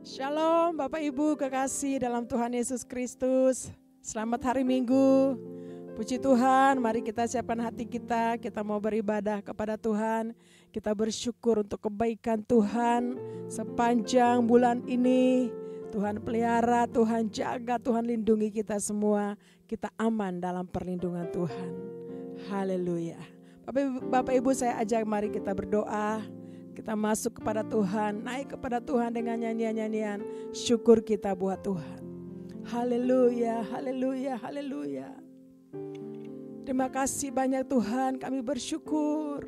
Shalom Bapak Ibu kekasih dalam Tuhan Yesus Kristus. Selamat hari Minggu. Puji Tuhan, mari kita siapkan hati kita mau beribadah kepada Tuhan. Kita bersyukur untuk kebaikan Tuhan sepanjang bulan ini. Tuhan pelihara, Tuhan jaga, Tuhan lindungi kita semua. Kita aman dalam perlindungan Tuhan. Haleluya. Bapak Ibu saya ajak mari kita berdoa. Kita masuk kepada Tuhan, naik kepada Tuhan dengan nyanyian-nyanyian syukur kita buat Tuhan. Haleluya, haleluya, haleluya. Terima kasih banyak Tuhan, kami bersyukur.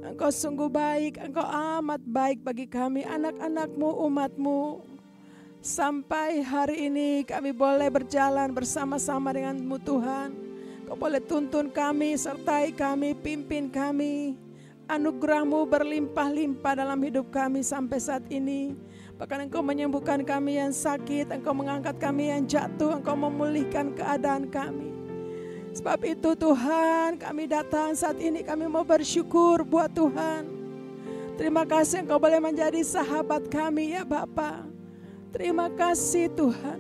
Engkau sungguh baik, Engkau amat baik bagi kami, anak-anak-Mu, umat-Mu. Sampai hari ini kami boleh berjalan bersama-sama dengan-Mu Tuhan. Engkau boleh tuntun kami, sertai kami, pimpin kami. Anugerah-Mu berlimpah-limpah dalam hidup kami sampai saat ini. Bahkan Engkau menyembuhkan kami yang sakit, Engkau mengangkat kami yang jatuh, Engkau memulihkan keadaan kami. Sebab itu Tuhan, kami datang saat ini, kami mau bersyukur buat Tuhan. Terima kasih Engkau boleh menjadi sahabat kami ya Bapa. Terima kasih Tuhan.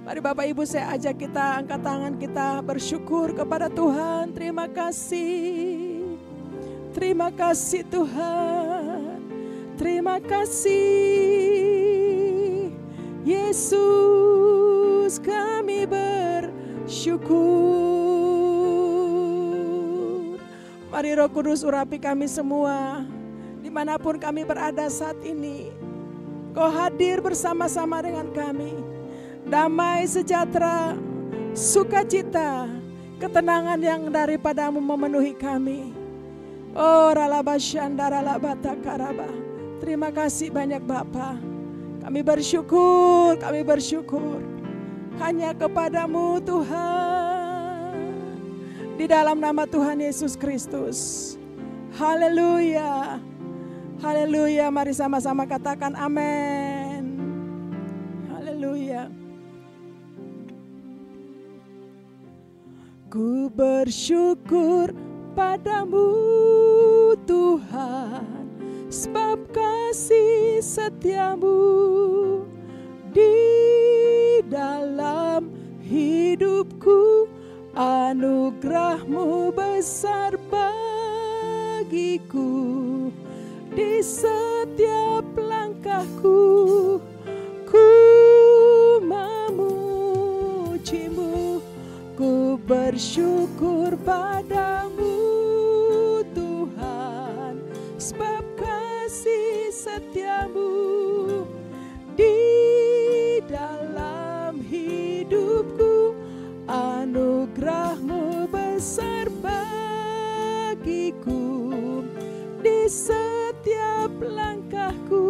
Mari Bapak Ibu saya ajak kita angkat tangan kita bersyukur kepada Tuhan. Terima kasih. Terima kasih Tuhan, terima kasih Yesus, kami bersyukur. Mari Roh Kudus urapi kami semua, dimanapun kami berada saat ini. Kau hadir bersama-sama dengan kami. Damai, sejahtera, sukacita, ketenangan yang daripadamu memenuhi kami. Oh ralabashandara labata karaba. Terima kasih banyak Bapa. Kami bersyukur, hanya kepadamu Tuhan. Di dalam nama Tuhan Yesus Kristus. Haleluya. Haleluya, mari sama-sama katakan amin. Haleluya. Ku bersyukur padamu Tuhan, sebab kasih setiamu di dalam hidupku, anugerahmu besar bagiku, di setiap langkahku ku memujimu, ku bersyukur padamu Tuhan, sebab kasih setiamu di dalam hidupku, anugerahmu besar bagiku, di setiap langkahku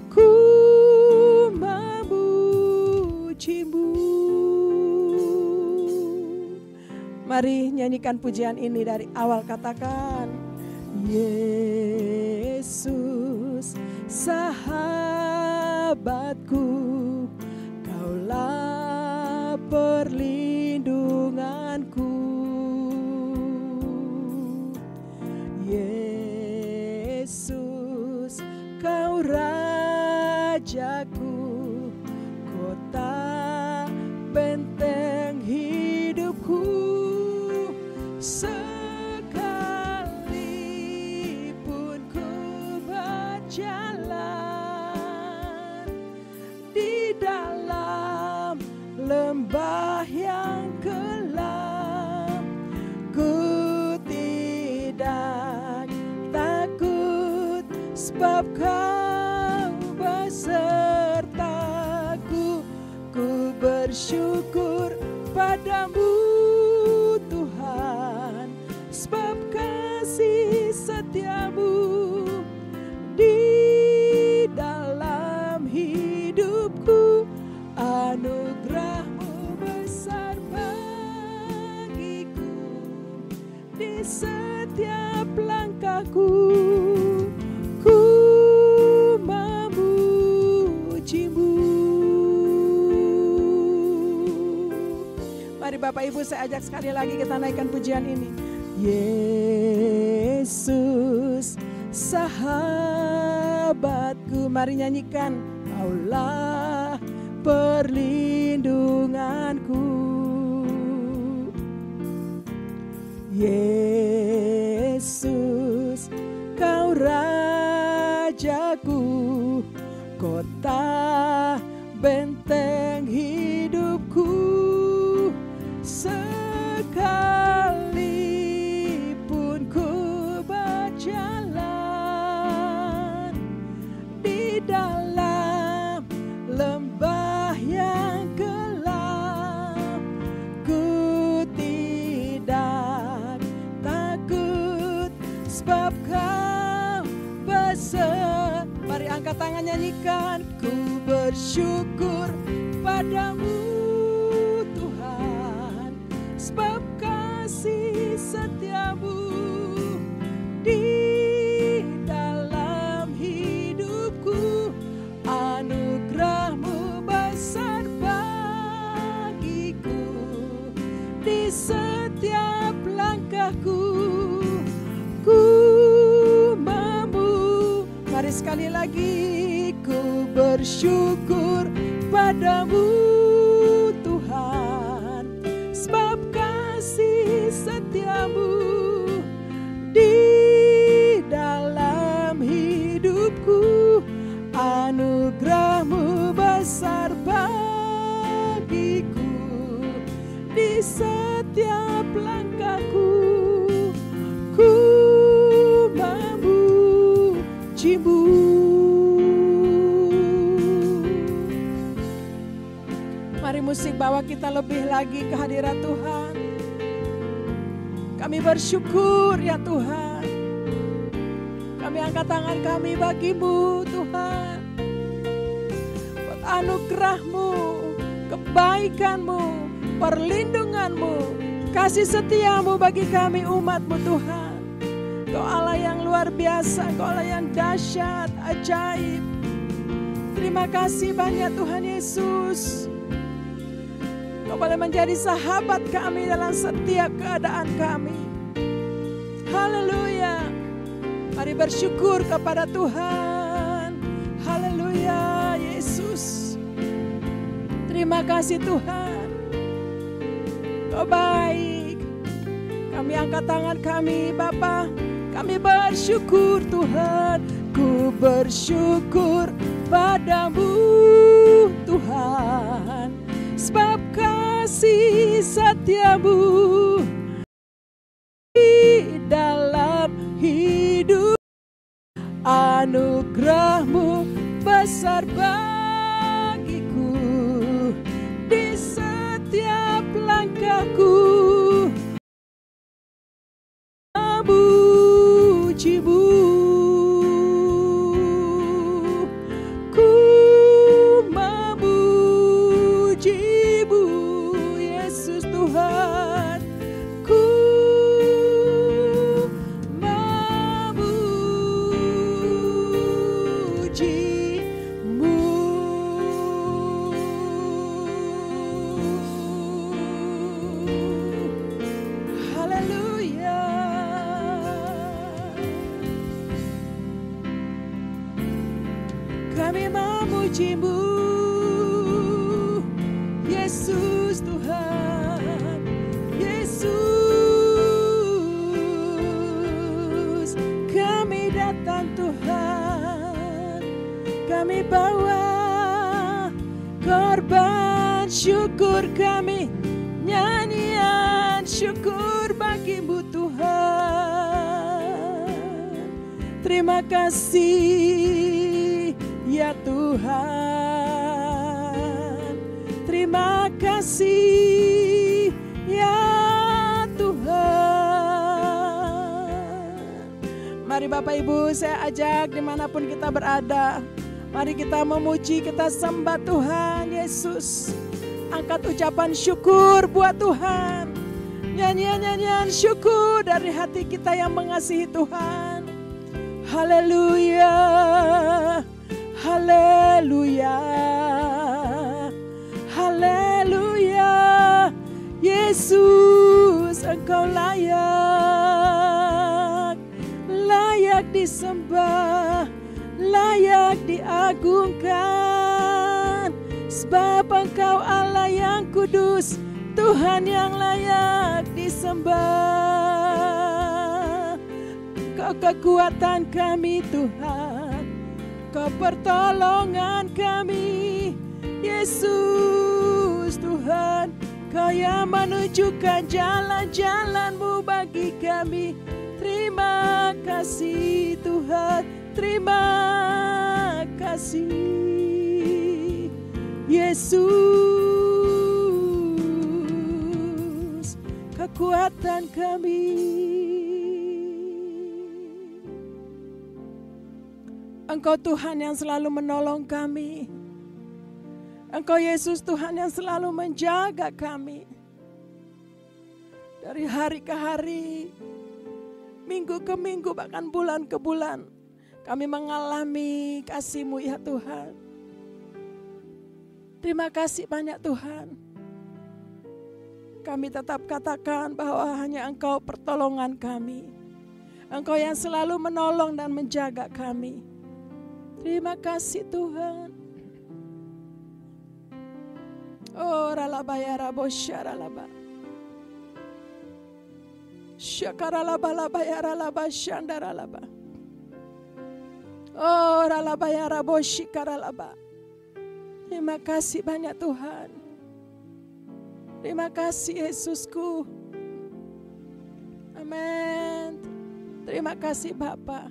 ku memujimu. Mari nyanyikan pujian ini dari awal, katakan Yesus sahabatku, Kaulah perlindunganku. Yesus Kau rajaku, kota benteng hidupku. Sekalipun ku berjalan di dalam lembah yang gelap, ku tidak takut, sebab Kau besertaku. Ku bersyukur padamu Tuhan, sebab kasih setiamu di dalam hidupku, anugerahmu besar bagiku, di setiap langkahku ku memujimu. Mari Bapak Ibu saya ajak sekali lagi kita naikkan pujian ini. Yesus sahabatku, mari nyanyikan Kaulah perlindunganku. Yesus, Kau Rajaku, kota benteng hidupku. Sekalipun ku berjalan di dalam lembah yang gelap, ku tidak takut sebab Kau beserta. Mari angkat tangan, nyanyikan. Ku bersyukur padamu Tuhan, sebab kasih setiamu di dalam hidupku. Anugerahmu besar bagiku di setiap langkahku. Ku mari sekali lagi. Ku bersyukur padamu Tuhan, sebab kasih setiamu di dalam hidupku. Anugerahmu besar bagiku di setiap langkahku. Ku memujimu. Mari musik bawa kita lebih lagi ke hadirat Tuhan. Kami bersyukur ya Tuhan. Kami angkat tangan kami bagimu Tuhan. Buat anugerah-Mu, kebaikan-Mu, perlindungan-Mu, kasih setia-Mu bagi kami umat-Mu Tuhan. Kau Allah yang luar biasa, Kau Allah yang dahsyat, ajaib. Terima kasih banyak Tuhan Yesus. Kau boleh menjadi sahabat kami dalam setiap keadaan kami. Haleluya. Mari bersyukur kepada Tuhan. Haleluya Yesus. Terima kasih Tuhan. Kau baik. Kami angkat tangan kami Bapa. Kami bersyukur Tuhan. Ku bersyukur padamu Tuhan, sebab kasih setiamu di dalam hidup. Anugerahmu besar bagiku di setiap langkahku. Memujimu, ku memujimu Yesus Tuhan. Ku memujimu. Haleluya. Kami memujimu Yesus Tuhan. Yesus, kami datang Tuhan. Kami bawa korban syukur kami, nyanyian syukur bagimu Tuhan. Terima kasih ya Tuhan. Terima kasih ya Tuhan. Mari Bapak Ibu, saya ajak dimanapun kita berada, mari kita memuji, kita sembah Tuhan Yesus. Angkat ucapan syukur buat Tuhan. Nyanyian-nyanyian syukur dari hati kita yang mengasihi Tuhan. Haleluya, haleluya, haleluya. Yesus, Engkau layak, layak disembah, layak diagungkan. Sebab Engkau Allah yang kudus, Tuhan yang layak disembah. Kau kekuatan kami Tuhan, Kau pertolongan kami, Yesus Tuhan. Kau yang menunjukkan jalan-jalan-Mu bagi kami. Terima kasih Tuhan, terima kasih Yesus, kekuatan kami. Engkau Tuhan yang selalu menolong kami. Engkau Yesus Tuhan yang selalu menjaga kami. Dari hari ke hari, minggu ke minggu, bahkan bulan ke bulan, kami mengalami kasih-Mu ya Tuhan. Terima kasih banyak Tuhan. Kami tetap katakan bahwa hanya Engkau pertolongan kami. Engkau yang selalu menolong dan menjaga kami. Terima kasih Tuhan. Oh ralaba ya rabo syaralaba. Syakaralaba laba ya ralaba syandaralaba. Oh ralaba ya rabo syikaralaba. Terima kasih banyak Tuhan. Terima kasih Yesusku. Amin. Terima kasih Bapa.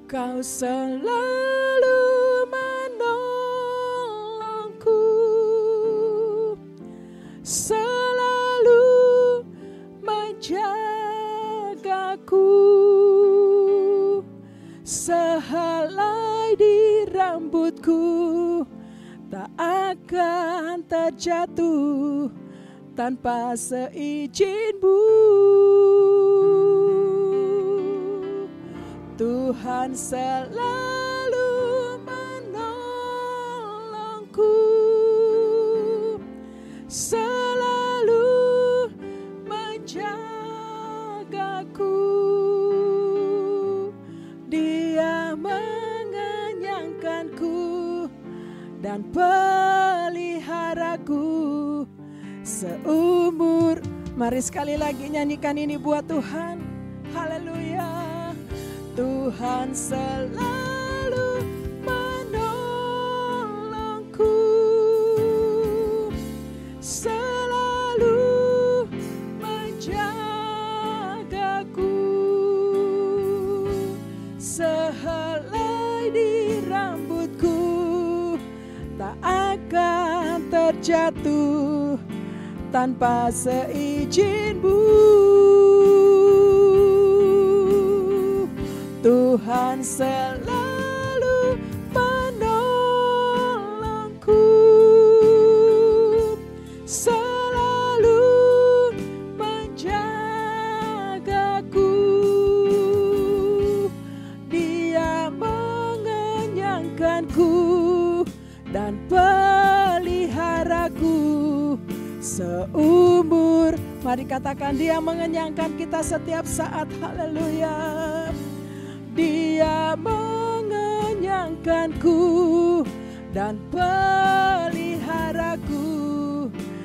Kau selalu menolongku, selalu menjagaku, sehelai di rambutku tak akan terjatuh tanpa seizin-Mu. Tuhan selalu menolongku, selalu menjagaku. Dia mengenyangkanku dan peliharaku seumur. Mari sekali lagi nyanyikan ini buat Tuhan. Haleluya. Tuhan selalu menolongku, selalu menjagaku, sehelai di rambutku tak akan terjatuh tanpa seizin-Mu. Tuhan selalu menolongku, selalu menjagaku. Dia mengenyangkanku dan peliharaku seumur. Mari katakan, Dia mengenyangkan kita setiap saat. Haleluya. Dia mengenyangkanku dan peliharaku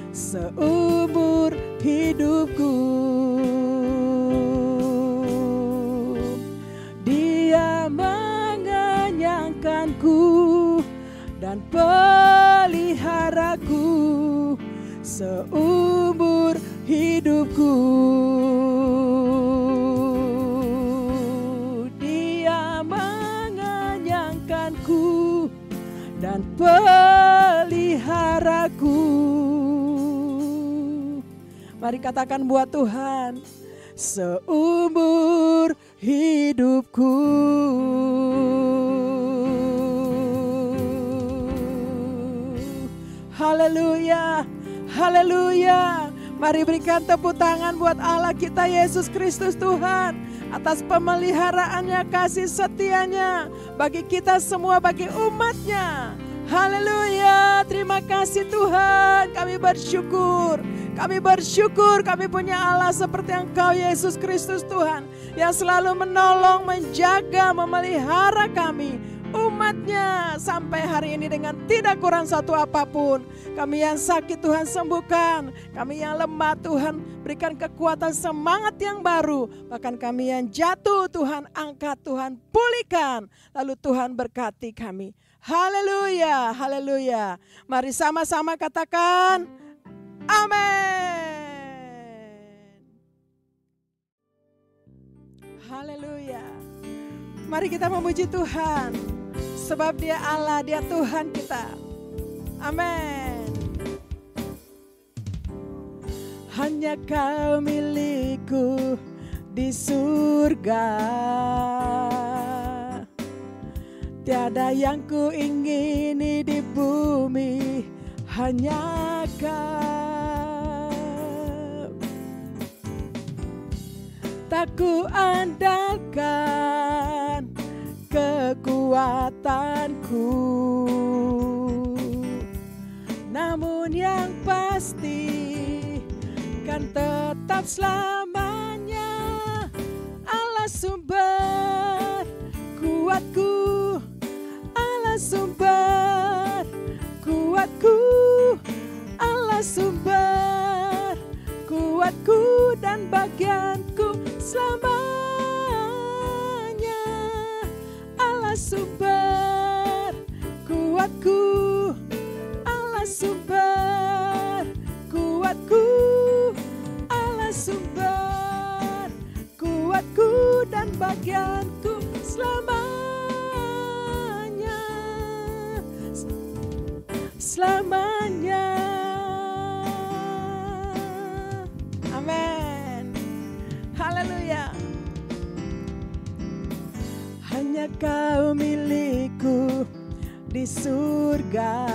seumur hidupku. Dia mengenyangkanku dan peliharaku seumur hidupku. Dan peliharaku. Mari katakan buat Tuhan, seumur hidupku. Haleluya, haleluya. Mari berikan tepuk tangan buat Allah kita Yesus Kristus Tuhan, atas pemeliharaannya, kasih setianya bagi kita semua, bagi umatnya. Haleluya, terima kasih Tuhan. Kami bersyukur. Kami bersyukur kami punya Allah seperti Engkau Yesus Kristus Tuhan. Yang selalu menolong, menjaga, memelihara kami. Umatnya sampai hari ini dengan tidak kurang satu apapun. Kami yang sakit Tuhan sembuhkan. Kami yang lemah Tuhan berikan kekuatan semangat yang baru. Bahkan kami yang jatuh Tuhan angkat, Tuhan pulihkan. Lalu Tuhan berkati kami. Haleluya, haleluya. Mari sama-sama katakan amin. Haleluya. Mari kita memuji Tuhan. Sebab Dia Allah, Dia Tuhan kita. Amin. Hanya Kau milikku di surga. Tiada yang ku ingini di bumi, hanya Kau. Tak ku andalkan kekuatanku, namun yang pasti kan tetap selamanya Allah sumber kuatku, Allah sumber kuatku, Allah sumber kuatku dan bagianku selamanya. Allah sumber kuatku, Allah sumber kuatku, Allah sumber kuatku dan bagianku selamanya, selamanya. Amin. Haleluya. Hanya Kau milikku di surga.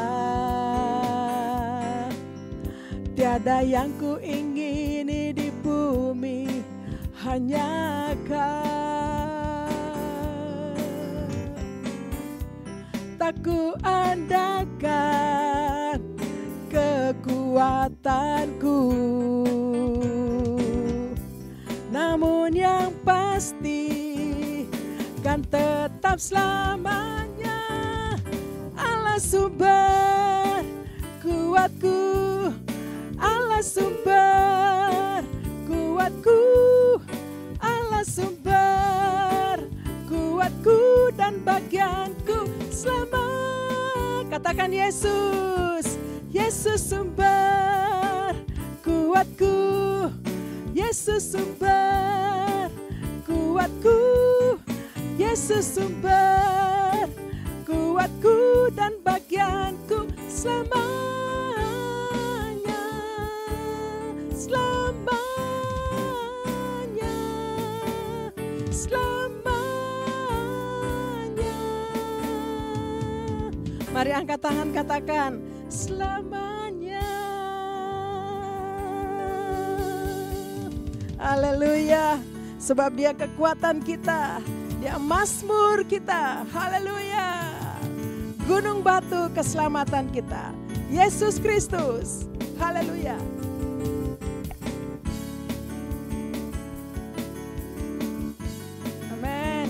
Tiada yang ku ingini di bumi, hanya Kau. Tak ku andalkan kekuatanku, namun yang pasti kan tetap selamanya Allah sumber kuatku, Allah sumber kuatku, Allah sumber kuatku dan bagianku selama. Katakan Yesus, Yesus sumber kuatku, Yesus sumber kuatku, Yesus sumber kuatku dan bagianku selamanya, selamanya, selamanya. Mari angkat tangan katakan selamanya. Haleluya. Sebab Dia kekuatan kita, Dia mazmur kita. Haleluya. Gunung batu keselamatan kita, Yesus Kristus. Haleluya. Amin.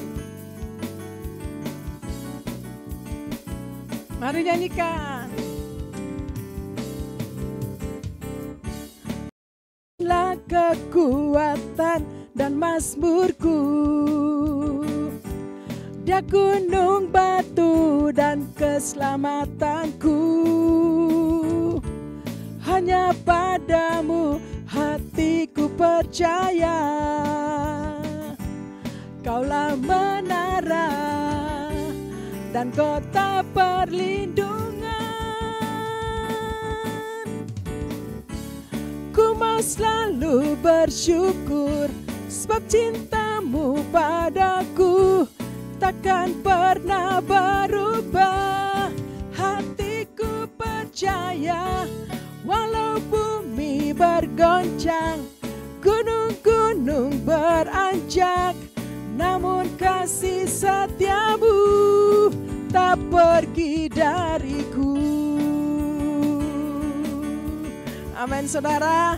Mari nyanyikan. Lah kekuatan dan mazmurku, Dia gunung batu dan keselamatanku. Hanya padamu hatiku percaya, Kaulah menara dan kota perlindungan. Ku mau selalu bersyukur, sebab cintamu padaku takkan pernah berubah. Hatiku percaya, walau bumi bergoncang, gunung-gunung beranjak, namun kasih setiamu tak pergi dariku. Amin saudara.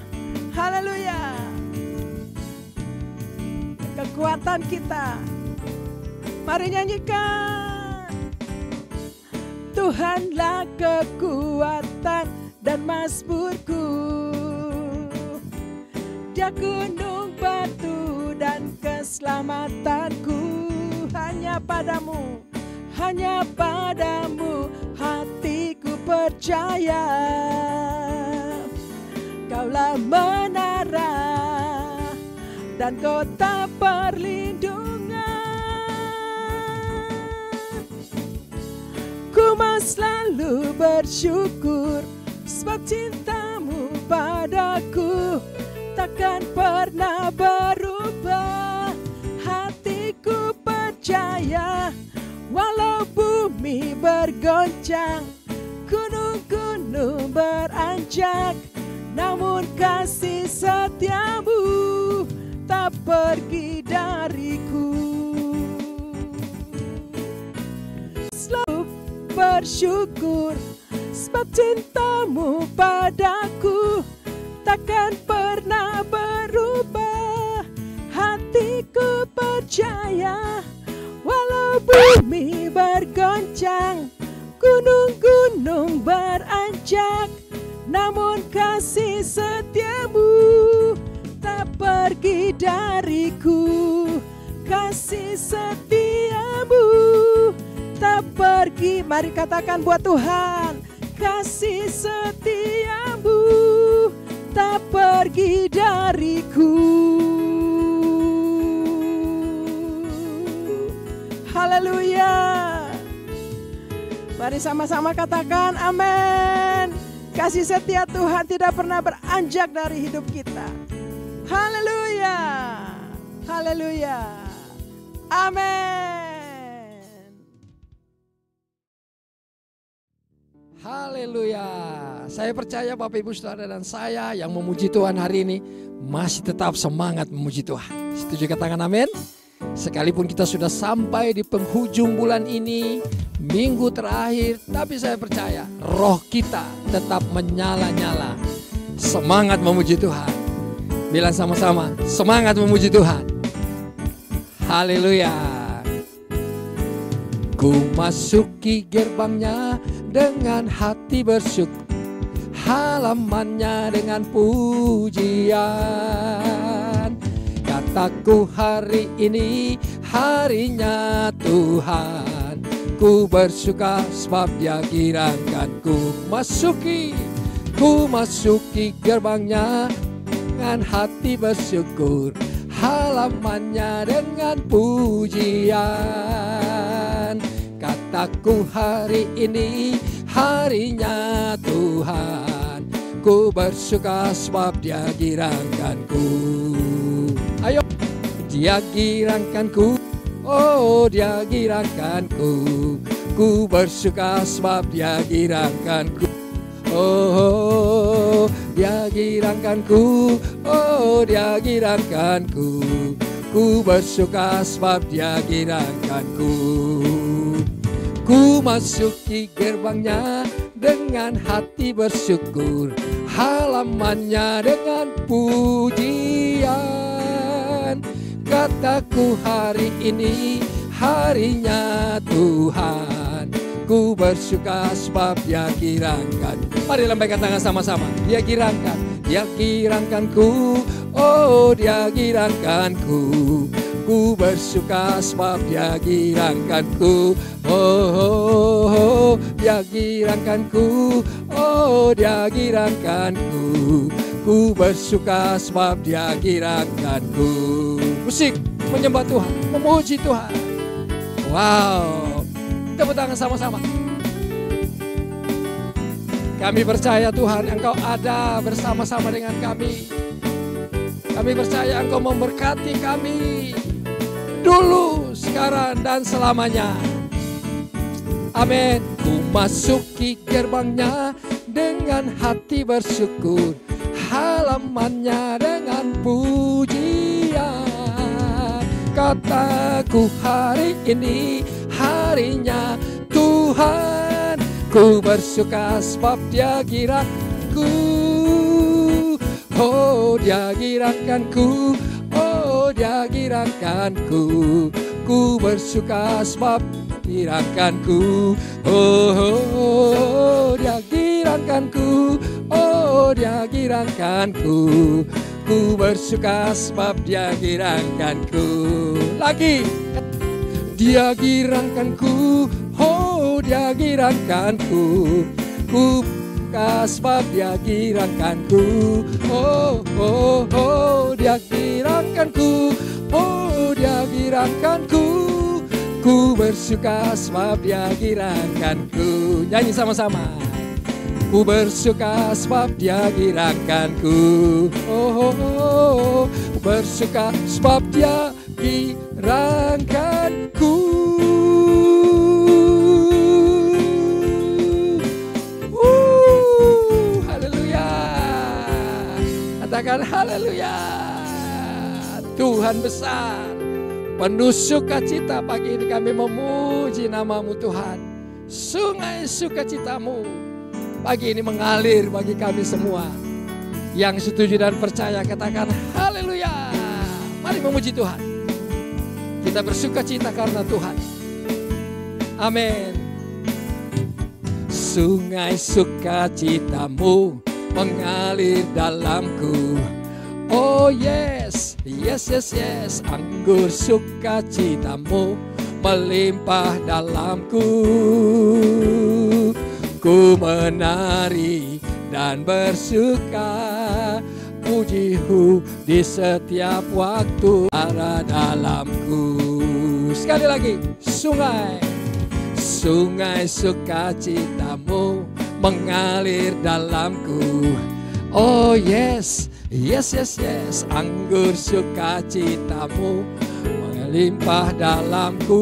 Haleluya. Kekuatan kita. Mari nyanyikan. Tuhanlah kekuatan dan mazmurku. Dia gunung batu dan keselamatanku. Hanya padamu hatiku percaya. Kaulah menara dan kota perlindungan. Ku mau selalu bersyukur sebab cintamu padaku takkan pernah berubah. Hatiku percaya walau bumi bergoncang, gunung-gunung beranjak, namun kasih setiamu tak pergi dariku. Selalu bersyukur sebab cintamu padaku takkan pernah berubah. Hatiku percaya walau bumi bergoncang, gunung-gunung beranjak, namun kasih setiamu tak pergi dariku. Kasih setiamu tak pergi. Mari katakan buat Tuhan. Kasih setiamu tak pergi dariku. Haleluya. Mari sama-sama katakan amin. Kasih setia Tuhan tidak pernah beranjak dari hidup kita. Haleluya. Haleluya. Amin. Haleluya. Saya percaya Bapak Ibu Saudara dan saya yang memuji Tuhan hari ini masih tetap semangat memuji Tuhan. Setuju katakan amin? Sekalipun kita sudah sampai di penghujung bulan ini, minggu terakhir, tapi saya percaya roh kita tetap menyala-nyala. Semangat memuji Tuhan. Bilang sama-sama, semangat memuji Tuhan. Haleluya. Ku masuki gerbangnya dengan hati bersyukur, halamannya dengan pujian. Kataku hari ini harinya Tuhan, ku bersuka sebab Dia girangkan. Ku masuki gerbangnya dengan hati bersyukur, halamannya dengan pujian. Kataku hari ini harinya Tuhan, ku bersuka sebab Dia girangkanku. Ayo, Dia girangkanku, oh Dia girangkanku, ku bersuka sebab Dia girangkanku. Oh, Dia girangkanku, oh Dia girangkanku, ku bersuka sebab Dia girangkanku. Ku masuki gerbangnya dengan hati bersyukur, halamannya dengan pujian. Kataku hari ini harinya Tuhan, ku bersuka sebab Dia girangkan. Mari lambaikan tangan sama-sama. Dia girangkan, Dia girangkanku, oh Dia girangkanku, ku bersuka sebab Dia girangkanku. Oh, Dia girangkanku, oh Dia girangkanku, ku bersuka sebab Dia girangkanku. Musik menyembah Tuhan, memuji Tuhan. Wow, tepuk tangan sama-sama. Kami percaya Tuhan, Engkau ada bersama-sama dengan kami. Kami percaya Engkau memberkati kami dulu, sekarang, dan selamanya. Amin. Ku masuki gerbangnya dengan hati bersyukur, halamannya dengan pujian. Kataku hari ini harinya Tuhan, Tuhan. Ku bersuka sebab Dia giranganku. Oh, Dia giranganku. Oh, Dia giranganku. Ku bersuka sebab giranganku. Oh, oh, Dia giranganku. Oh, Dia giranganku. Ku bersuka sebab Dia giranganku. Lagi. Dia giranganku. Oh, Dia giranganku. Ku bersuka sebab Dia giranganku. Oh, oh, oh, Dia giranganku. Oh, Dia giranganku. Ku bersuka sebab Dia giranganku. Nyanyi sama-sama. Ku bersuka sebab Dia giranganku. Oh, oh, oh. Ku bersuka sebab Dia giranganku. Haleluya. Katakan haleluya. Tuhan besar. Penuh sukacita pagi ini kami memuji nama-Mu Tuhan. Sungai sukacita-Mu pagi ini mengalir bagi kami semua. Yang setuju dan percaya katakan haleluya. Mari memuji Tuhan. Kita bersukacita karena Tuhan. Amin. Sungai sukacita-Mu mengalir dalamku. Oh yes, yes, yes, yes. Anggur sukacita-Mu melimpah dalamku. Ku menari dan bersuka, puji-Mu di setiap waktu ada dalamku. Sekali lagi, sungai, sungai sukacita-Mu mengalir dalamku. Oh yes, yes, yes, yes. Anggur sukacita-Mu melimpah dalamku.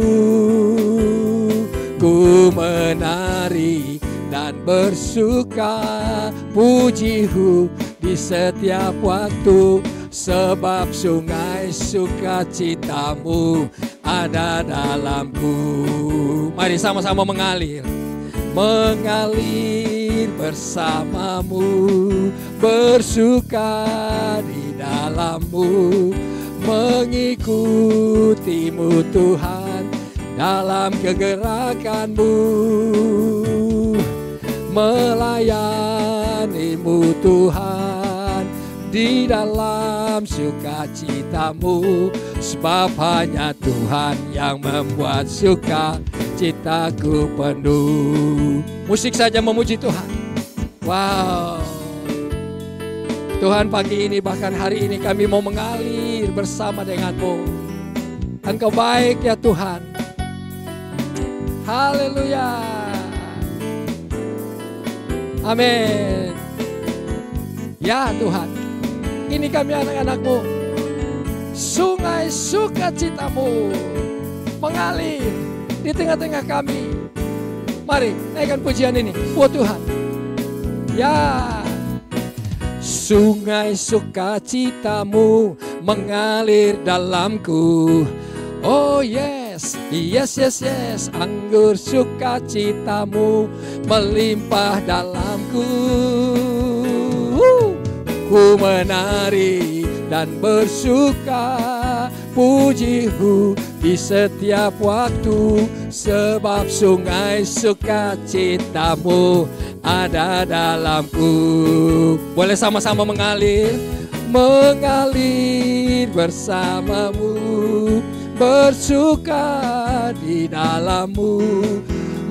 Ku menari dan bersuka, puji-Mu di setiap waktu. Sebab sungai sukacita-Mu ada dalamku. Mari sama-sama mengalir. Mengalir bersama-Mu, bersuka di dalam-Mu, mengikuti-Mu Tuhan dalam kegerakan-Mu, melayani-Mu Tuhan di dalam sukacita-Mu. Sebab hanya Tuhan yang membuat sukacitaku penuh. Musik saja memuji Tuhan. Wow. Tuhan, pagi ini bahkan hari ini kami mau mengalir bersama dengan-Mu. Engkau baik ya Tuhan. Haleluya. Amin. Ya Tuhan, ini kami anak-anak-Mu. Sungai sukacita-Mu mengalir di tengah-tengah kami. Mari naikkan pujian ini buat Tuhan. Ya. Sungai sukacita-Mu mengalir dalamku. Oh yes, yes, yes, yes. Anggur sukacita-Mu melimpah dalamku. Ku menari dan bersuka, puji-Mu di setiap waktu. Sebab sungai sukacita-Mu ada dalamku. Boleh sama-sama mengalir. Mengalir bersama-Mu, bersuka di dalam-Mu,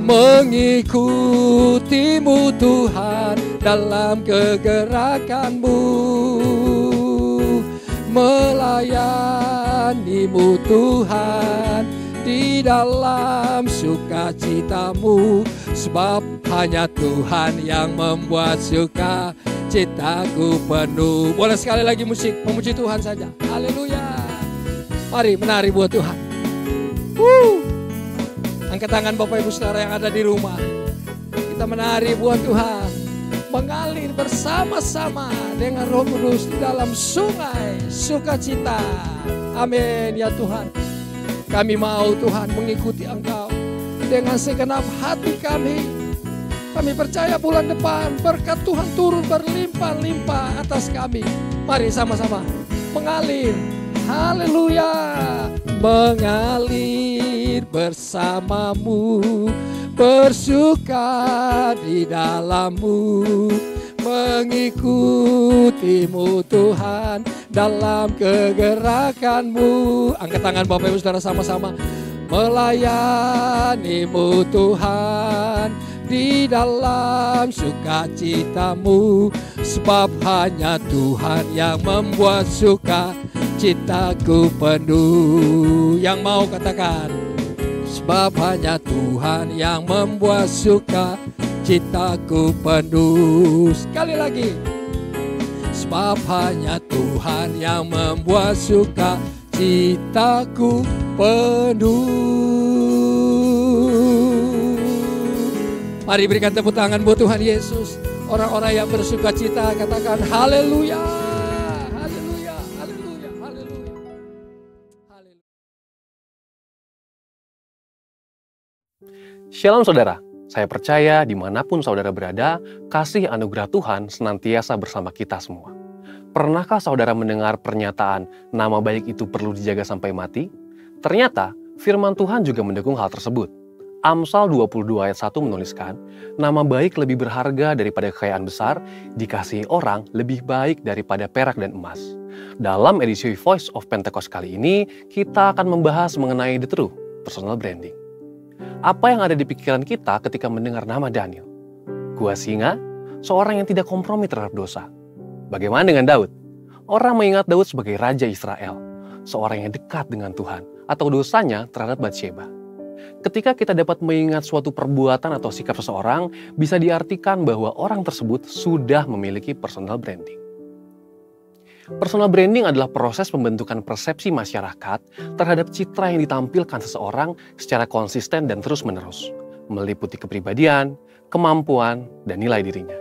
mengikuti-Mu Tuhan dalam kegerakan-Mu, melayani-Mu Tuhan di dalam sukacita-Mu. Sebab hanya Tuhan yang membuat sukacitaku penuh. Boleh sekali lagi musik memuji Tuhan saja. Haleluya. Mari menari buat Tuhan. Angkat tangan Bapak Ibu Saudara yang ada di rumah. Kita menari buat Tuhan. Mengalir bersama-sama dengan Roh Kudus di dalam sungai sukacita. Amin ya Tuhan. Kami mau Tuhan mengikuti Engkau dengan segenap hati kami. Kami percaya bulan depan berkat Tuhan turun berlimpah-limpah atas kami. Mari sama-sama mengalir. Haleluya. Mengalir bersamamu, bersuka di dalam-Mu, mengikutimu Tuhan dalam kegerakan-Mu. Angkat tangan Bapak Ibu Saudara sama-sama. Melayani-Mu Tuhan di dalam sukacitamu, sebab hanya Tuhan yang membuat sukacitaku penuh. Yang mau katakan, sebab hanya Tuhan yang membuat sukacitaku penuh. Sekali lagi, sebab hanya Tuhan yang membuat sukacitaku penuh. Mari berikan tepuk tangan buat Tuhan Yesus. Orang-orang yang bersuka cita katakan haleluya, haleluya, haleluya, haleluya, haleluya. Shalom saudara, saya percaya dimanapun saudara berada, kasih anugerah Tuhan senantiasa bersama kita semua. Pernahkah saudara mendengar pernyataan nama baik itu perlu dijaga sampai mati? Ternyata firman Tuhan juga mendukung hal tersebut. Amsal 22 ayat 1 menuliskan, nama baik lebih berharga daripada kekayaan besar, dikasihi orang lebih baik daripada perak dan emas. Dalam edisi Voice of Pentecost kali ini, kita akan membahas mengenai The True, personal branding. Apa yang ada di pikiran kita ketika mendengar nama Daniel? Gua singa, seorang yang tidak kompromi terhadap dosa. Bagaimana dengan Daud? Orang mengingat Daud sebagai Raja Israel, seorang yang dekat dengan Tuhan, atau dosanya terhadap Batsheba. Ketika kita dapat mengingat suatu perbuatan atau sikap seseorang, bisa diartikan bahwa orang tersebut sudah memiliki personal branding. Personal branding adalah proses pembentukan persepsi masyarakat terhadap citra yang ditampilkan seseorang secara konsisten dan terus-menerus, meliputi kepribadian, kemampuan, dan nilai dirinya.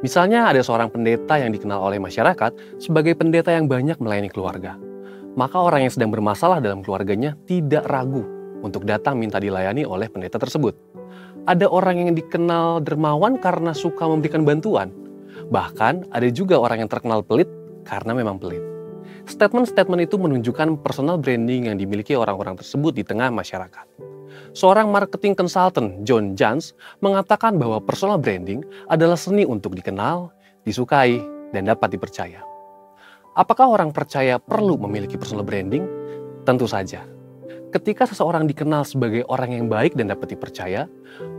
Misalnya ada seorang pendeta yang dikenal oleh masyarakat sebagai pendeta yang banyak melayani keluarga. Maka orang yang sedang bermasalah dalam keluarganya tidak ragu untuk datang minta dilayani oleh pendeta tersebut. Ada orang yang dikenal dermawan karena suka memberikan bantuan. Bahkan ada juga orang yang terkenal pelit karena memang pelit. Statement-statement itu menunjukkan personal branding yang dimiliki orang-orang tersebut di tengah masyarakat. Seorang marketing consultant, John Jantsch, mengatakan bahwa personal branding adalah seni untuk dikenal, disukai, dan dapat dipercaya. Apakah orang percaya perlu memiliki personal branding? Tentu saja. Ketika seseorang dikenal sebagai orang yang baik dan dapat dipercaya,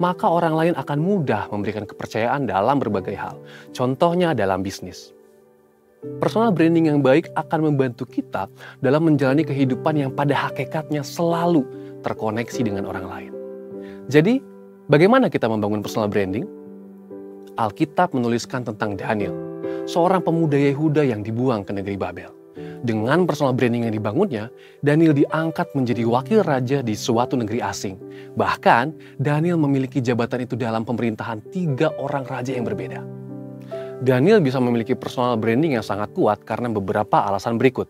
maka orang lain akan mudah memberikan kepercayaan dalam berbagai hal. Contohnya dalam bisnis. Personal branding yang baik akan membantu kita dalam menjalani kehidupan yang pada hakikatnya selalu terkoneksi dengan orang lain. Jadi, bagaimana kita membangun personal branding? Alkitab menuliskan tentang Daniel, seorang pemuda Yehuda yang dibuang ke negeri Babel. Dengan personal branding yang dibangunnya, Daniel diangkat menjadi wakil raja di suatu negeri asing. Bahkan, Daniel memiliki jabatan itu dalam pemerintahan 3 orang raja yang berbeda. Daniel bisa memiliki personal branding yang sangat kuat karena beberapa alasan berikut.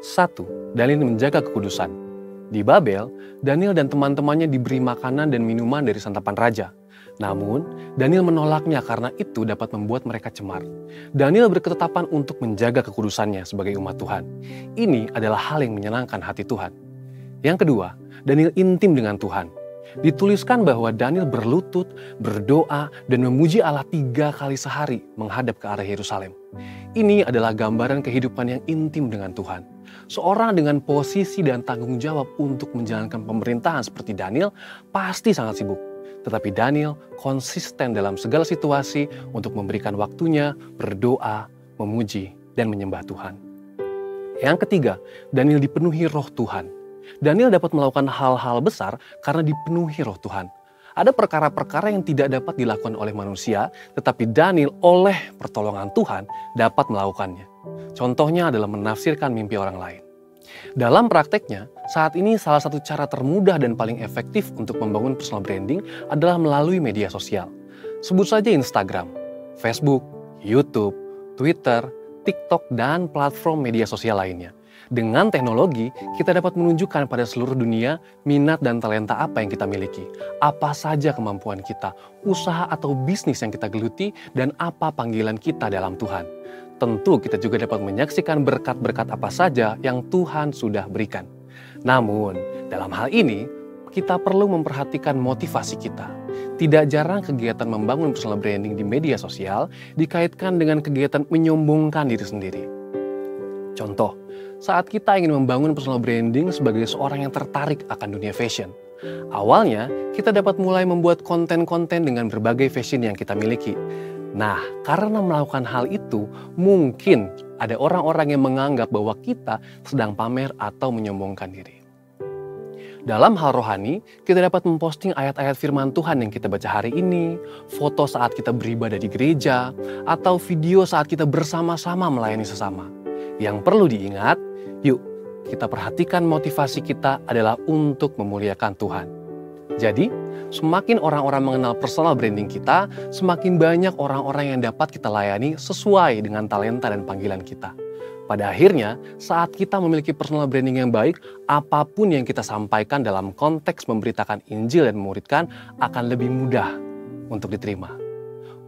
1. Daniel menjaga kekudusan. Di Babel, Daniel dan teman-temannya diberi makanan dan minuman dari santapan raja. Namun, Daniel menolaknya karena itu dapat membuat mereka cemar. Daniel berketetapan untuk menjaga kekudusannya sebagai umat Tuhan. Ini adalah hal yang menyenangkan hati Tuhan. Yang kedua, Daniel intim dengan Tuhan. Dituliskan bahwa Daniel berlutut, berdoa, dan memuji Allah 3 kali sehari menghadap ke arah Yerusalem. Ini adalah gambaran kehidupan yang intim dengan Tuhan. Seorang dengan posisi dan tanggung jawab untuk menjalankan pemerintahan seperti Daniel pasti sangat sibuk. Tetapi Daniel konsisten dalam segala situasi untuk memberikan waktunya, berdoa, memuji, dan menyembah Tuhan. Yang ketiga, Daniel dipenuhi roh Tuhan. Daniel dapat melakukan hal-hal besar karena dipenuhi roh Tuhan. Ada perkara-perkara yang tidak dapat dilakukan oleh manusia, tetapi Daniel oleh pertolongan Tuhan dapat melakukannya. Contohnya adalah menafsirkan mimpi orang lain. Dalam prakteknya, saat ini salah satu cara termudah dan paling efektif untuk membangun personal branding adalah melalui media sosial. Sebut saja Instagram, Facebook, YouTube, Twitter, TikTok, dan platform media sosial lainnya. Dengan teknologi, kita dapat menunjukkan pada seluruh dunia minat dan talenta apa yang kita miliki, apa saja kemampuan kita, usaha atau bisnis yang kita geluti, dan apa panggilan kita dalam Tuhan. Tentu kita juga dapat menyaksikan berkat-berkat apa saja yang Tuhan sudah berikan. Namun, dalam hal ini, kita perlu memperhatikan motivasi kita. Tidak jarang kegiatan membangun personal branding di media sosial dikaitkan dengan kegiatan menyombongkan diri sendiri. Contoh, saat kita ingin membangun personal branding sebagai seorang yang tertarik akan dunia fashion. Awalnya, kita dapat mulai membuat konten-konten dengan berbagai fashion yang kita miliki. Nah, karena melakukan hal itu, mungkin ada orang-orang yang menganggap bahwa kita sedang pamer atau menyombongkan diri. Dalam hal rohani, kita dapat memposting ayat-ayat firman Tuhan yang kita baca hari ini, foto saat kita beribadah di gereja, atau video saat kita bersama-sama melayani sesama. Yang perlu diingat, yuk kita perhatikan motivasi kita adalah untuk memuliakan Tuhan. Jadi, semakin orang-orang mengenal personal branding kita, semakin banyak orang-orang yang dapat kita layani sesuai dengan talenta dan panggilan kita. Pada akhirnya, saat kita memiliki personal branding yang baik, apapun yang kita sampaikan dalam konteks memberitakan Injil dan memuridkan akan lebih mudah untuk diterima.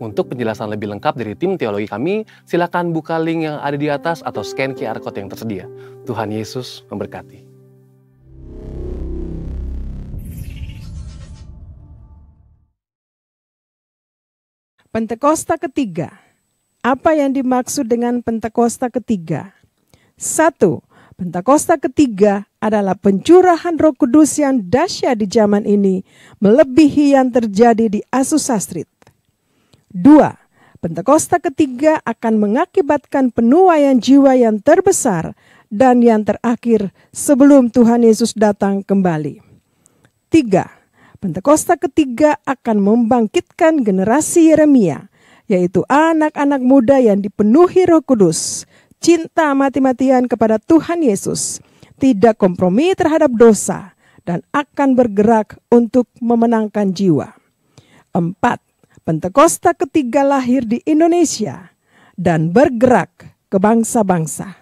Untuk penjelasan lebih lengkap dari tim teologi kami, silakan buka link yang ada di atas atau scan QR Code yang tersedia. Tuhan Yesus memberkati. Pentakosta ketiga. Apa yang dimaksud dengan Pentakosta ketiga? 1. Pentakosta ketiga adalah pencurahan Roh Kudus yang dahsyat di zaman ini, melebihi yang terjadi di Azusa Street. 2. Pentakosta ketiga akan mengakibatkan penuaian jiwa yang terbesar dan yang terakhir sebelum Tuhan Yesus datang kembali. 3. Pentakosta ketiga akan membangkitkan generasi Yeremia, yaitu anak-anak muda yang dipenuhi Roh Kudus, cinta mati-matian kepada Tuhan Yesus, tidak kompromi terhadap dosa, dan akan bergerak untuk memenangkan jiwa. 4. Pentakosta ketiga lahir di Indonesia dan bergerak ke bangsa-bangsa.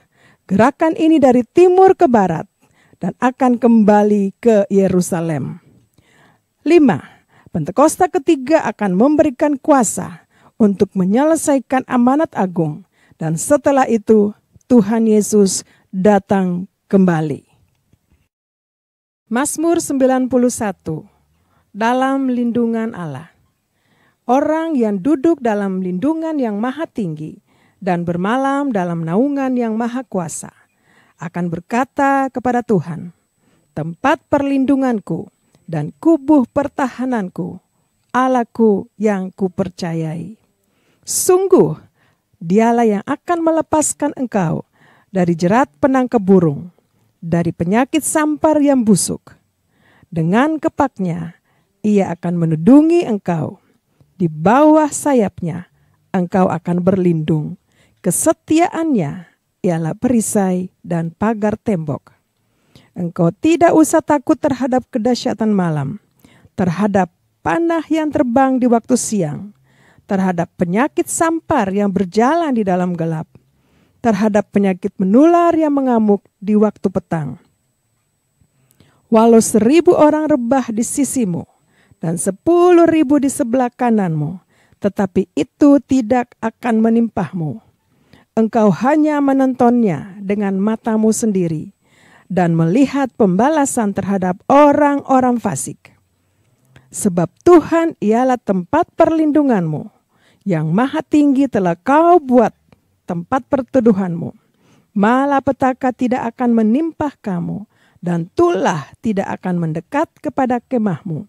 Gerakan ini dari timur ke barat dan akan kembali ke Yerusalem. 5. Pentakosta ketiga akan memberikan kuasa untuk menyelesaikan amanat agung, dan setelah itu Tuhan Yesus datang kembali. Mazmur 91. Dalam lindungan Allah. Orang yang duduk dalam lindungan yang maha tinggi dan bermalam dalam naungan yang maha kuasa akan berkata kepada Tuhan, tempat perlindunganku dan kubuh pertahananku, Allahku yang kupercayai. Sungguh, Dialah yang akan melepaskan engkau dari jerat penangkap burung, dari penyakit sampar yang busuk. Dengan kepaknya, Ia akan menudungi engkau. Di bawah sayapnya, engkau akan berlindung. Kesetiaannya ialah perisai dan pagar tembok. Engkau tidak usah takut terhadap kedahsyatan malam, terhadap panah yang terbang di waktu siang, terhadap penyakit sampar yang berjalan di dalam gelap, terhadap penyakit menular yang mengamuk di waktu petang. Walau 1.000 orang rebah di sisimu dan 10.000 di sebelah kananmu, tetapi itu tidak akan menimpahmu. Engkau hanya menontonnya dengan matamu sendiri dan melihat pembalasan terhadap orang-orang fasik. Sebab Tuhan ialah tempat perlindunganmu, yang maha tinggi telah kau buat tempat perteduhanmu. Malapetaka tidak akan menimpah kamu, dan tulah tidak akan mendekat kepada kemahmu.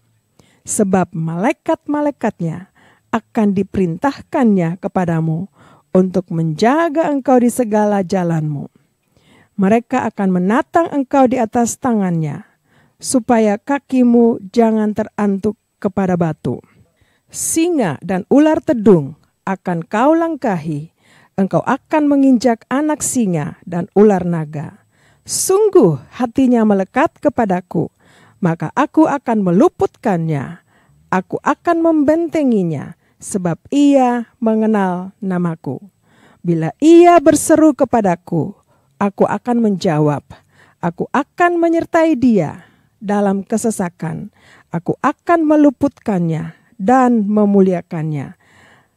Sebab malaikat-malaikatnya akan diperintahkannya kepadamu untuk menjaga engkau di segala jalanmu. Mereka akan menatang engkau di atas tangannya, supaya kakimu jangan terantuk kepada batu. Singa dan ular tedung akan kau langkahi, engkau akan menginjak anak singa dan ular naga. Sungguh hatinya melekat kepadaku, maka aku akan meluputkannya. Aku akan membentenginya, sebab ia mengenal namaku. Bila ia berseru kepadaku, aku akan menjawab. Aku akan menyertai dia dalam kesesakan. Aku akan meluputkannya dan memuliakannya.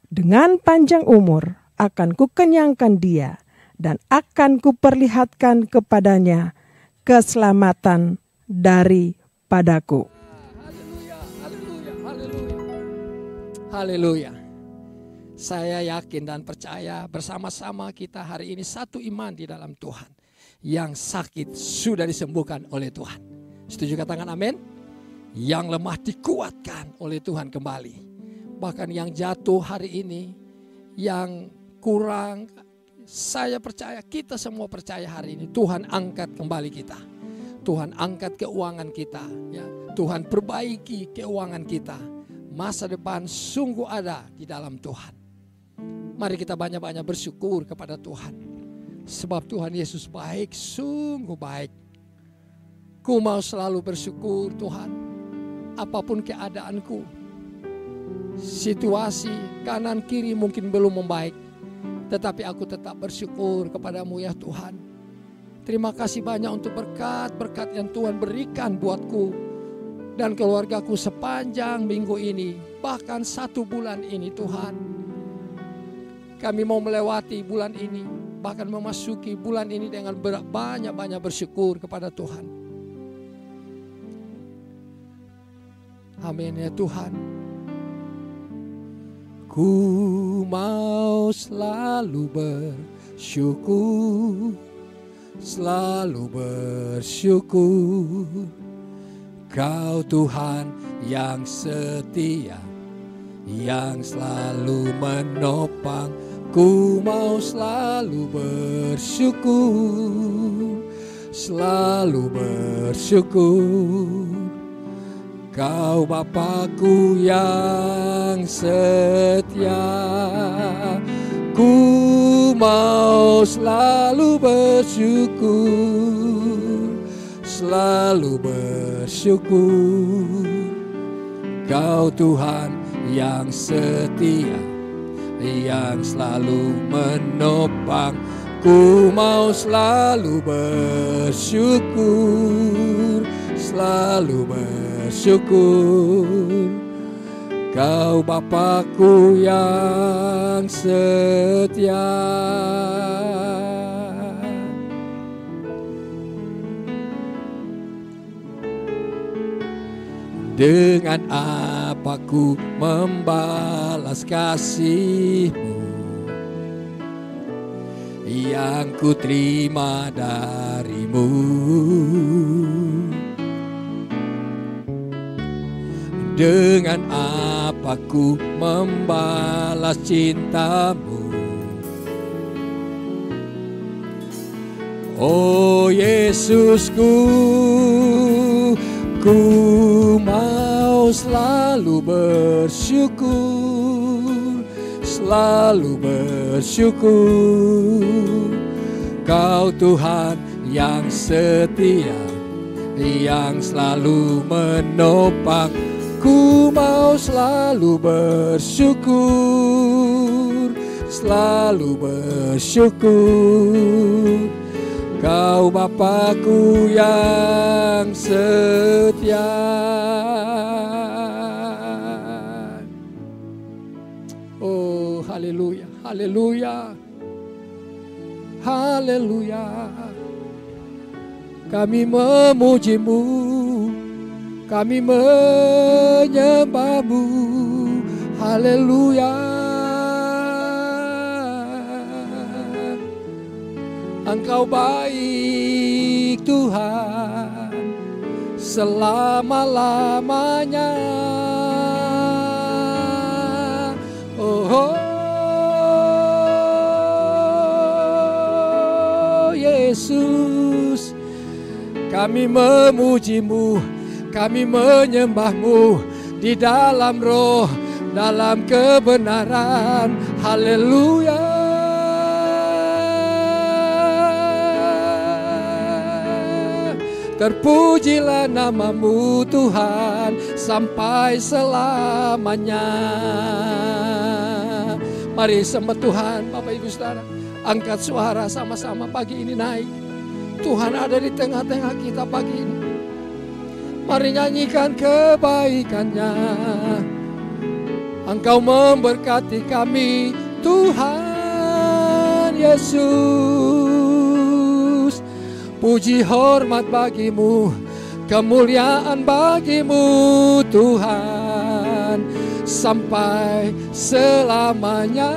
Dengan panjang umur akan kukenyangkan dia dan akan kuperlihatkan kepadanya keselamatan daripadaku. Haleluya, haleluya, haleluya. Haleluya. Saya yakin dan percaya bersama-sama kita hari ini satu iman di dalam Tuhan. Yang sakit sudah disembuhkan oleh Tuhan. Setuju katakan amin? Yang lemah dikuatkan oleh Tuhan kembali. Bahkan yang jatuh hari ini, yang kurang, saya percaya, kita semua percaya hari ini Tuhan angkat kembali kita. Tuhan angkat keuangan kita, ya. Tuhan perbaiki keuangan kita. Masa depan sungguh ada di dalam Tuhan. Mari kita banyak-banyak bersyukur kepada Tuhan. Sebab Tuhan Yesus baik, sungguh baik. Ku mau selalu bersyukur Tuhan. Apapun keadaanku, situasi kanan kiri mungkin belum membaik, tetapi aku tetap bersyukur kepadamu ya Tuhan. Terima kasih banyak untuk berkat-berkat yang Tuhan berikan buatku dan keluargaku sepanjang minggu ini, bahkan 1 bulan ini Tuhan. Kami mau melewati bulan ini, bahkan memasuki bulan ini dengan banyak-banyak bersyukur kepada Tuhan. Amin ya Tuhan. Ku mau selalu bersyukur, selalu bersyukur. Kau Tuhan yang setia, yang selalu menopang. Ku mau selalu bersyukur, selalu bersyukur. Kau Bapakku yang setia. Ku mau selalu bersyukur, selalu bersyukur. Kau Tuhan yang setia, yang selalu menopang. Ku mau selalu bersyukur, selalu bersyukur. Kau Bapakku yang setia. Dengan apa ku membalas kasih-Mu yang ku terima dari-Mu? Dengan apa ku membalas cinta-Mu? Oh Yesusku, ku mau selalu bersyukur, selalu bersyukur. Kau Tuhan yang setia, yang selalu menopang. Ku mau selalu bersyukur, selalu bersyukur. Kau Bapakku yang setia. Oh haleluya, haleluya, haleluya. Kami memuji-Mu, kami menyembah-Mu. Haleluya. Engkau baik Tuhan selama-lamanya. Oh Yesus, kami memuji-Mu, kami menyembah-Mu di dalam roh, dalam kebenaran. Haleluya. Terpujilah nama-Mu Tuhan sampai selamanya. Mari sembah Tuhan, Bapak Ibu Saudara. Angkat suara sama-sama pagi ini naik. Tuhan ada di tengah-tengah kita pagi ini. Mari nyanyikan kebaikannya. Engkau memberkati kami, Tuhan Yesus. Puji hormat bagimu, kemuliaan bagimu Tuhan, sampai selamanya.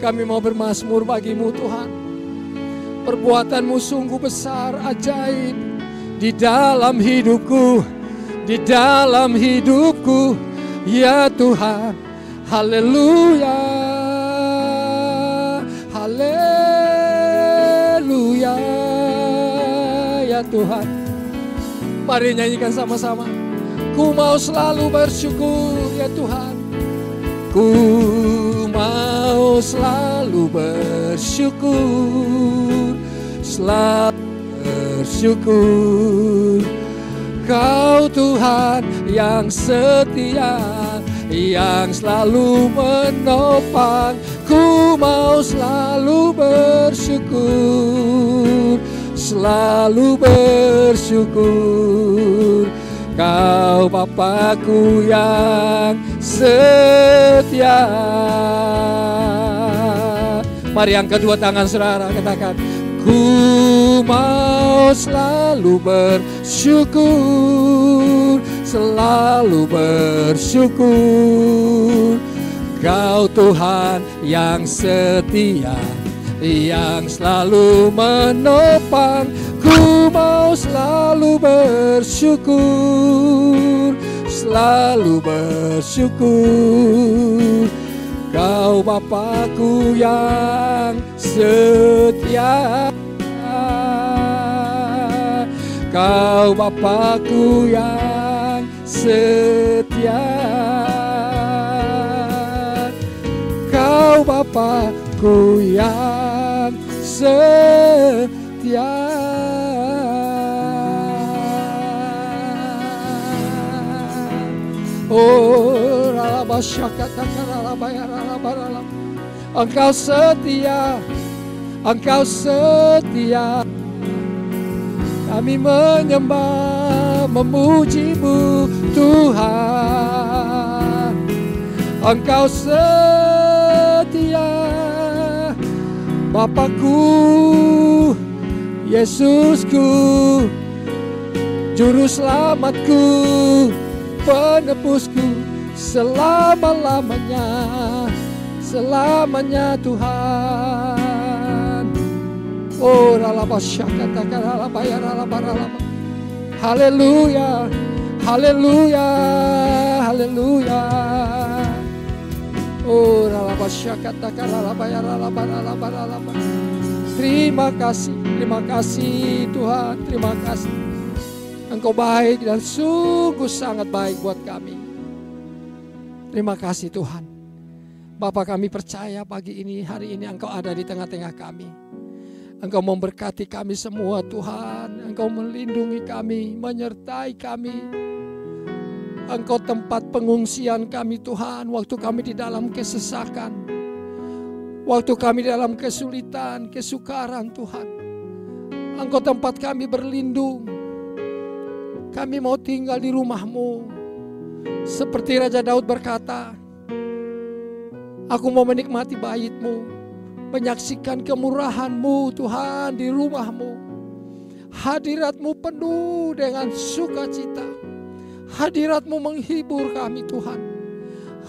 Kami mau bermazmur bagimu Tuhan. Perbuatanmu sungguh besar, ajaib di dalam hidupku, di dalam hidupku, ya Tuhan. Haleluya, haleluya, ya Tuhan. Mari nyanyikan sama-sama. Ku mau selalu bersyukur, ya Tuhan. Ku mau selalu bersyukur, selalu bersyukur. Kau Tuhan yang setia, yang selalu menopang. Ku mau selalu bersyukur, selalu bersyukur. Kau Bapakku yang setia. Mari yang kedua tangan saudara katakan, ku mau selalu bersyukur, selalu bersyukur. Kau Tuhan yang setia, yang selalu menopang. Ku mau selalu bersyukur, selalu bersyukur. Kau Bapakku yang setia, Kau Bapakku yang setia, Kau Bapakku yang setia. Oh, Engkau setia, Engkau setia. Kami menyembah, memuji-Mu Tuhan. Engkau setia, Bapakku, Yesusku, Juru Selamatku, penebusku, selama-lamanya, selamanya Tuhan. Oh, haleluya, haleluya, haleluya. Oh, terima kasih Tuhan, terima kasih. Engkau baik dan sungguh sangat baik buat kami. Terima kasih Tuhan. Bapa, kami percaya pagi ini, hari ini Engkau ada di tengah-tengah kami. Engkau memberkati kami semua Tuhan. Engkau melindungi kami, menyertai kami. Engkau tempat pengungsian kami Tuhan, waktu kami di dalam kesesakan, waktu kami di dalam kesulitan, kesukaran Tuhan. Engkau tempat kami berlindung. Kami mau tinggal di rumah-Mu. Seperti Raja Daud berkata, aku mau menikmati bait-Mu, menyaksikan kemurahan-Mu Tuhan di rumah-Mu. Hadirat-Mu penuh dengan sukacita. Hadirat-Mu menghibur kami Tuhan.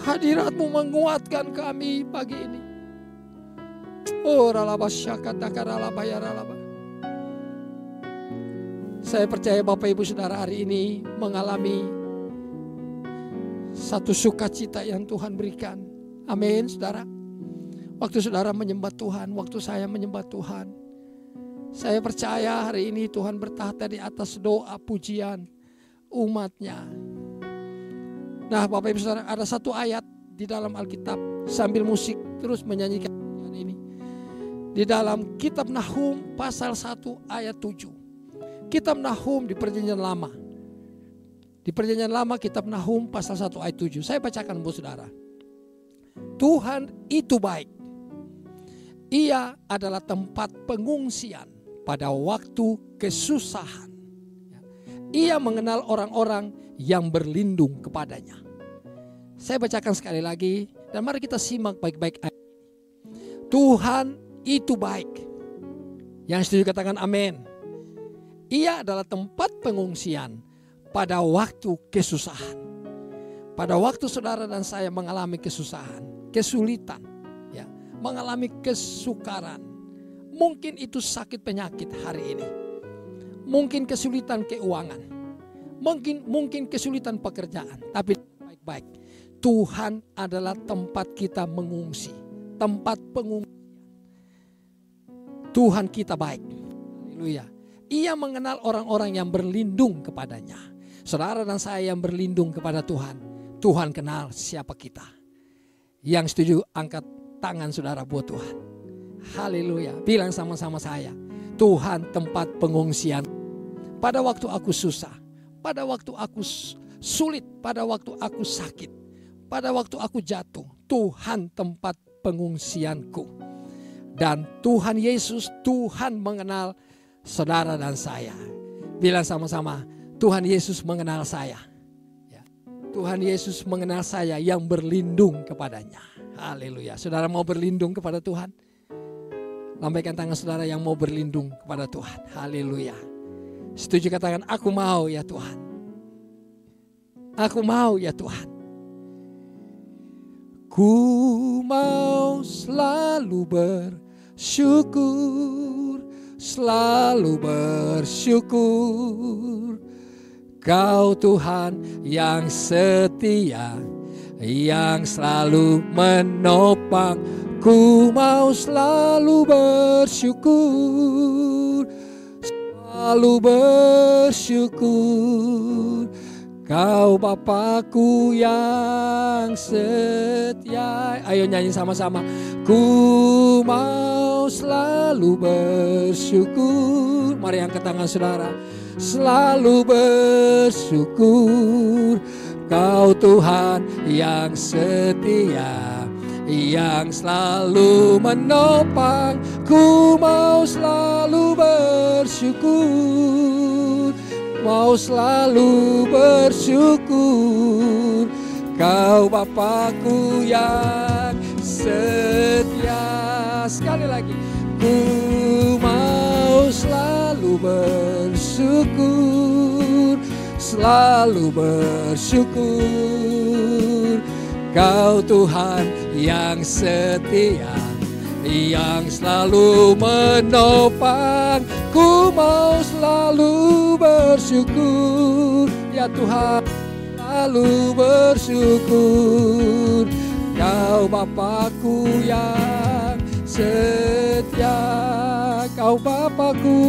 Hadirat-Mu menguatkan kami pagi ini. Oh, saya percaya Bapak Ibu Saudara hari ini mengalami satu sukacita yang Tuhan berikan. Amin, saudara. Waktu saudara menyembah Tuhan, waktu saya menyembah Tuhan, saya percaya hari ini Tuhan bertahta di atas doa pujian umatnya. Nah, Bapak Ibu Saudara, ada satu ayat di dalam Alkitab sambil musik terus menyanyikan ini. Di dalam kitab Nahum pasal 1 ayat 7. Kitab Nahum di Perjanjian Lama. Di Perjanjian Lama kitab Nahum pasal 1 ayat 7. Saya bacakan buat saudara. Tuhan itu baik. Ia adalah tempat pengungsian pada waktu kesusahan. Ia mengenal orang-orang yang berlindung kepadanya. Saya bacakan sekali lagi dan mari kita simak baik-baik ayat ini. Tuhan itu baik. Yang setuju katakan amin. Ia adalah tempat pengungsian pada waktu kesusahan. Pada waktu saudara dan saya mengalami kesusahan, kesulitan, ya, mengalami kesukaran. Mungkin itu sakit penyakit hari ini. Mungkin kesulitan keuangan. Mungkin kesulitan pekerjaan. Tapi baik-baik. Tuhan adalah tempat kita mengungsi. Tempat pengungsian. Tuhan kita baik. Haleluya. Ia mengenal orang-orang yang berlindung kepadanya. Saudara dan saya yang berlindung kepada Tuhan. Tuhan kenal siapa kita. Yang setuju angkat tangan saudara buat Tuhan. Haleluya. Bilang sama-sama saya. Tuhan tempat pengungsian. Pada waktu aku susah. Pada waktu aku sulit. Pada waktu aku sakit. Pada waktu aku jatuh. Tuhan tempat pengungsianku. Dan Tuhan Yesus, Tuhan mengenal saudara dan saya. Bilang sama-sama, Tuhan Yesus mengenal saya. Ya. Tuhan Yesus mengenal saya yang berlindung kepadanya. Haleluya. Saudara mau berlindung kepada Tuhan? Lambaikan tangan saudara yang mau berlindung kepada Tuhan. Haleluya. Setuju katakan, aku mau ya Tuhan. Aku mau ya Tuhan. Ku mau selalu bersyukur. Selalu bersyukur. Kau Tuhan yang setia, yang selalu menopang. Ku mau selalu bersyukur. Selalu bersyukur. Kau Bapakku yang setia. Ayo nyanyi sama-sama. Ku mau selalu bersyukur. Mari angkat tangan saudara. Selalu bersyukur. Kau Tuhan yang setia, yang selalu menopang. Ku mau selalu bersyukur. Mau selalu bersyukur. Kau Bapakku yang setia. Sekali lagi. Ku mau selalu bersyukur. Selalu bersyukur. Kau Tuhan yang setia, yang selalu menopang. Ku mau selalu bersyukur. Ya Tuhan, selalu bersyukur. Kau Bapakku yang setia. Kau Bapakku,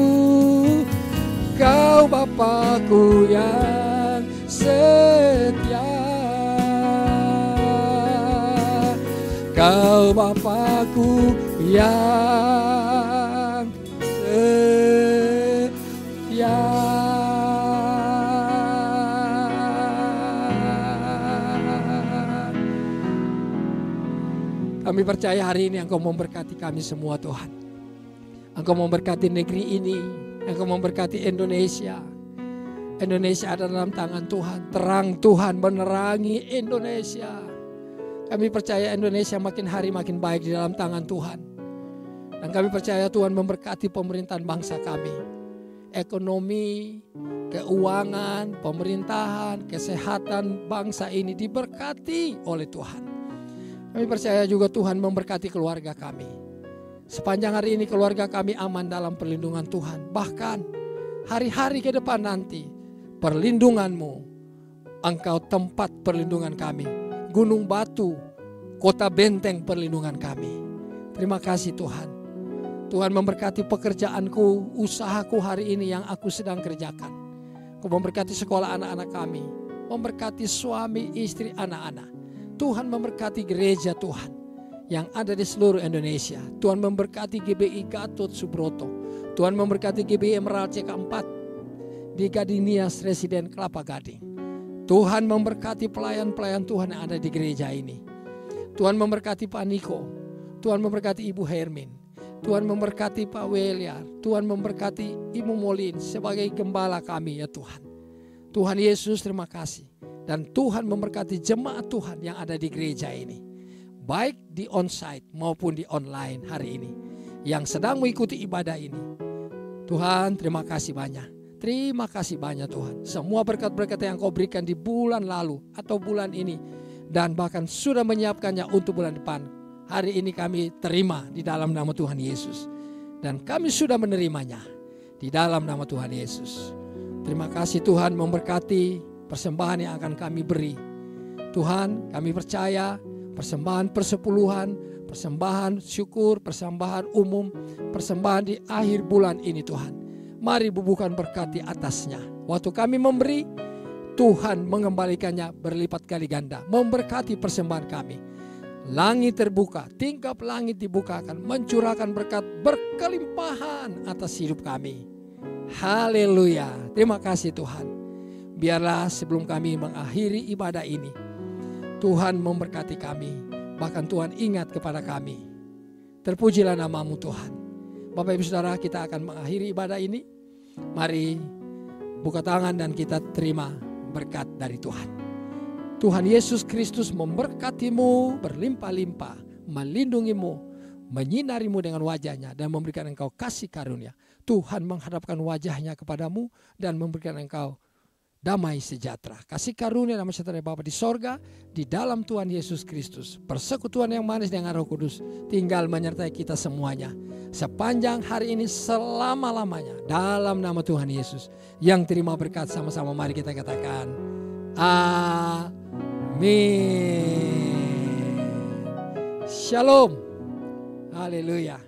Kau Bapakku yang setia. Kau Bapakku yang setia. Kami percaya hari ini Engkau memberkati kami semua Tuhan. Engkau memberkati negeri ini. Engkau memberkati Indonesia. Indonesia ada dalam tangan Tuhan. Terang Tuhan menerangi Indonesia. Kami percaya Indonesia makin hari makin baik di dalam tangan Tuhan. Dan kami percaya Tuhan memberkati pemerintahan bangsa kami. Ekonomi, keuangan, pemerintahan, kesehatan bangsa ini diberkati oleh Tuhan. Kami percaya juga Tuhan memberkati keluarga kami. Sepanjang hari ini keluarga kami aman dalam perlindungan Tuhan. Bahkan hari-hari ke depan nanti perlindungan-Mu, Engkau tempat perlindungan kami. Gunung batu, kota benteng perlindungan kami. Terima kasih Tuhan. Tuhan memberkati pekerjaanku, usahaku hari ini yang aku sedang kerjakan. Kau memberkati sekolah anak-anak kami. Memberkati suami, istri, anak-anak. Tuhan memberkati gereja Tuhan yang ada di seluruh Indonesia. Tuhan memberkati GBI Gatot Subroto. Tuhan memberkati GBI Emerald CK4 di Gading Nias Residen Kelapa Gading. Tuhan memberkati pelayan-pelayan Tuhan yang ada di gereja ini. Tuhan memberkati Pak Niko. Tuhan memberkati Ibu Hermin. Tuhan memberkati Pak Weliar. Tuhan memberkati Ibu Molin sebagai gembala kami ya Tuhan. Tuhan Yesus terima kasih. Dan Tuhan memberkati jemaat Tuhan yang ada di gereja ini. Baik di onsite maupun di online hari ini. Yang sedang mengikuti ibadah ini. Tuhan terima kasih banyak. Terima kasih banyak Tuhan. Semua berkat-berkat yang Kau berikan di bulan lalu atau bulan ini. Dan bahkan sudah menyiapkannya untuk bulan depan. Hari ini kami terima di dalam nama Tuhan Yesus. Dan kami sudah menerimanya di dalam nama Tuhan Yesus. Terima kasih Tuhan memberkati persembahan yang akan kami beri. Tuhan kami percaya persembahan persepuluhan, persembahan syukur, persembahan umum, persembahan di akhir bulan ini Tuhan. Mari bubuhkan berkat di atasnya. Waktu kami memberi, Tuhan mengembalikannya berlipat kali ganda. Memberkati persembahan kami. Langit terbuka, tingkap langit dibukakan, mencurahkan berkat berkelimpahan atas hidup kami. Haleluya. Terima kasih Tuhan. Biarlah sebelum kami mengakhiri ibadah ini, Tuhan memberkati kami. Bahkan Tuhan ingat kepada kami. Terpujilah nama-Mu Tuhan. Bapak Ibu Saudara, kita akan mengakhiri ibadah ini. Mari buka tangan dan kita terima berkat dari Tuhan. Tuhan Yesus Kristus memberkatimu berlimpah-limpah, melindungimu, menyinarimu dengan wajahnya dan memberikan engkau kasih karunia. Tuhan menghadapkan wajahnya kepadamu dan memberikan engkau damai sejahtera. Kasih karunia dan sejahtera Bapa di sorga, di dalam Tuhan Yesus Kristus. Persekutuan yang manis dengan Roh Kudus tinggal menyertai kita semuanya. Sepanjang hari ini selama-lamanya. Dalam nama Tuhan Yesus. Yang terima berkat sama-sama mari kita katakan. Amin. Shalom. Haleluya.